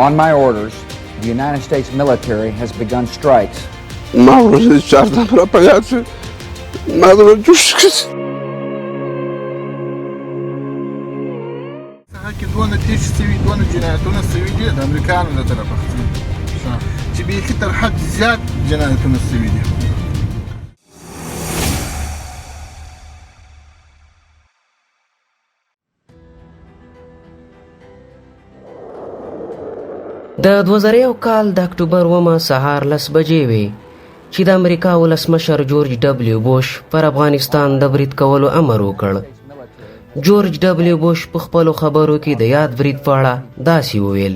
On my orders, the United States military has begun strikes. کې دونه پیښې شوي دونه جنایتونه شوي دي د امریکایانو له طرفه چې بیخي تر حد زیات جنایتونه شوي دي. د 2001 کال د اکتوبر 9 سهار 10 بجې وې چې د امریکا ولسمشر جورج ډبلیو بوش پر افغانستان د برید کولو امر وکړ. جورج ډبلیو بوش په خپلو خبرو کې د یاد برید په اړه داسې وویل: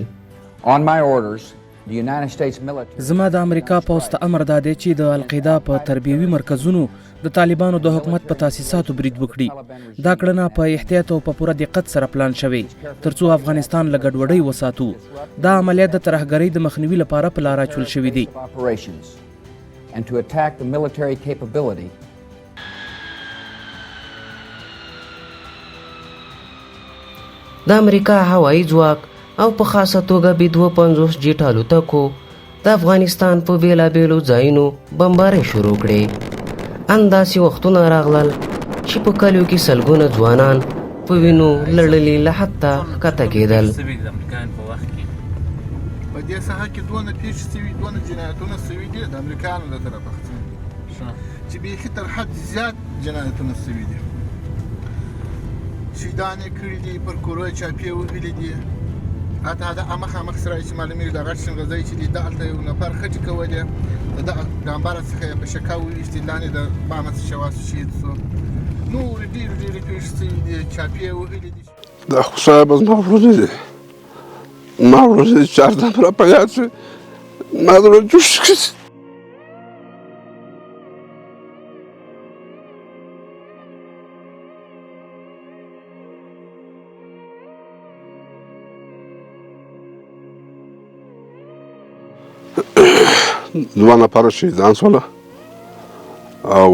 On my orders, the United States military زما د امریکا پوځ ته امر دادی چې د القاعده په تربیوي مرکزونو د طالبانو د حکومت په تاسیساتو برید وکړي. دا کړنه په احتیاط او په پوره دقت سره پلان شوې ترڅو افغانستان له ګډوډۍ وساتو. دا عملیات د ترهګرۍ د مخنیوي لپاره په لاره اچول شوي دي. and to attack the military capability د امریکا هوایي ځواک او په خاصه توګه B-52 جیټ الوتکو د افغانستان په بیلابیلو ځایونو بمبارۍ شروع کړې. انداسې وختونه راغلل چې په کلیو کې سلګونه ځوانان په وینو لړلي له حته ښکته کېدل. په دې ساحه کې دونه پیښې شوي دونه جنایتونه شوي دي د امریکایانو له طرفه چې بیخي تر حد زیات جنایتونه شوي دي. شهیدان یې کړي دي، پر کورو یې چاپې وهلي دي. حتی د مخامخ سره چې معلومېږي د غټ شنغزۍ چې دي دلته یو نفر خټې کولې د دغه ډامبره څخه یې په شکا وویشتې لاندې د بامه څخه واسو شهید شو. نورې ډېرې پیښې شوي دي، چاپې یې وهلي دي. دا خو صاحب زما ورونه دي، ما ورونه دي چې هردم راپه یاد شي ما زړه جوش کړي. دوه نفره شهیدان شوله او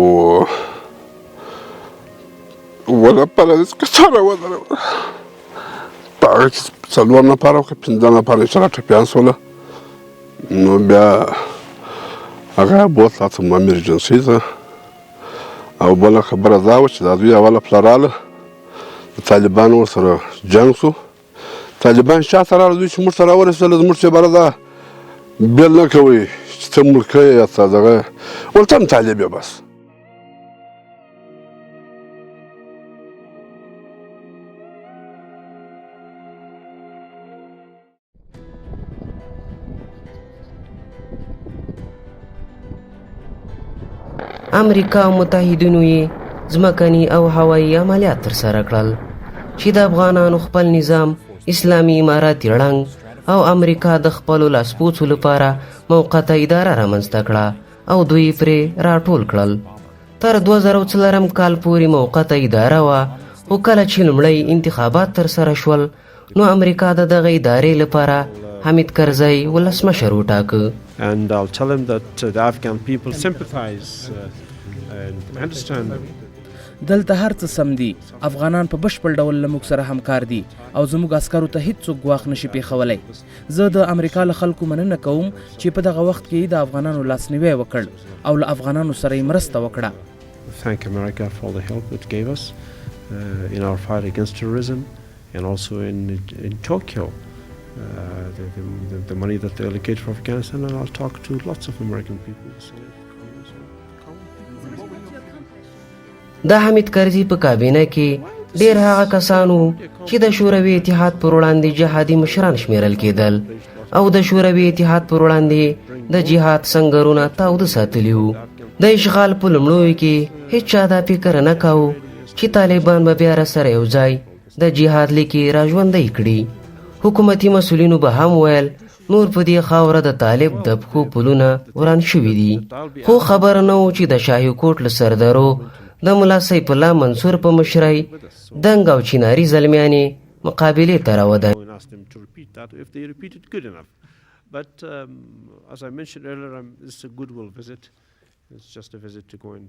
اوله پله کټاره ودروله. په هغه کې 4 نفره او 5 نفره سره ټپیان شوله. نو بیا هغه بوتله ته امرجنسي ته. او بله خبره دا وه چې دا دوی اوله پلراله د طالبانو ورسره جنګ شو. طالبان شاته راغله، دوی چې موږ ته راورسېدله زموږ چې بره دا بیل نه کوئ چې ته ملکه یې یا ته دغه ورته هم طالب یې بس. امریکا او متحدینو یې ځمکني او هوایي عملیات ترسره کړل چې د افغانانو خپل نظام اسلامي اماراتي ړنګ او امریکا د خپلو لاسپوڅو لپاره موقته اداره رامنځته کړه او دوی پرې راټول کړل. تر 2004 کال پورې موقته اداره وه، خو کله چې لومړی انتخابات ترسره شول نو امریکا د دغه ادارې لپاره حمید کرزی ولسمشر وټاکه. And I'll tell him that the Afghan people sympathize and understand. دلته هر څه سم دي. افغانان په بشپړ ډول له موږ سره همکار دي او زموږ عسکرو ته هیڅوک ګواښ نشي پیښولی. زه د امریکا له خلکو مننه کوم چې په دغه وخت کې د افغانانو لاسنیوی وکړ او له افغانانو سره یې مرسته وکړه. Thank America for the help it gave us in our fight against terrorism and also in Tokyo. The money that they allocate for Afghanistan, and I'll talk to lots of American people. د حمید کرزي په کابینه کې ډېر هغه کسان وو چې د شوروي اتحاد پر وړاندې جهادي مشران شمیرل کېدل او د شوروي اتحاد پر وړاندې د جهاد سنګرونه تاوده ساتلي وو. د اشغال په لومړیو کې هیڅ چا دا فکر نه کاوه چې طالبان به بیا راسره یو ځای د جهاد لیکې راژوندی کړي. حکومتي مسؤلینو به هم ویل نور په دې خاوره د طالب د پښو پلونه وران شوي دي، خو خبر نه و چې د شاهي کوټ له سردارو د ملا سیف الله منصور په مشرۍ دنګ او چیناري زلمیانې مقابلې ته راودانګي. But as I mentioned earlier, it's a goodwill visit. It's just a visit to go and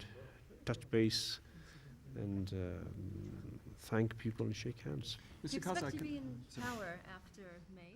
touch base and thank people and shake hands. You expect to be in power after May?